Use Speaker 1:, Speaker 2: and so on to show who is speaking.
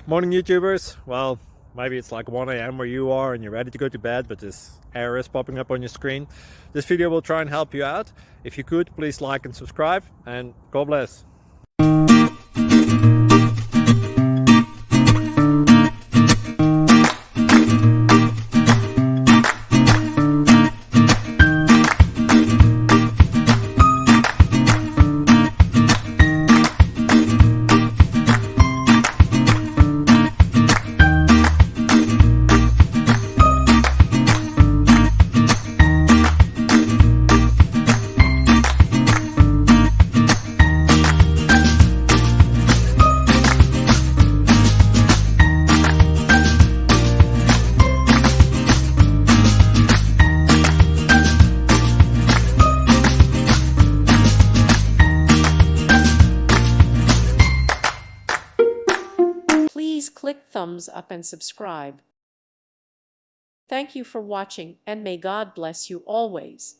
Speaker 1: Morning, YouTubers. Well, maybe it's like 1 a.m. where you are and you're ready to go to bed, but this error is popping up on your screen. This video will try and help you out. If you could, please like and subscribe, and God bless.
Speaker 2: Please click thumbs up and subscribe. Thank you for watching, and may God bless you always.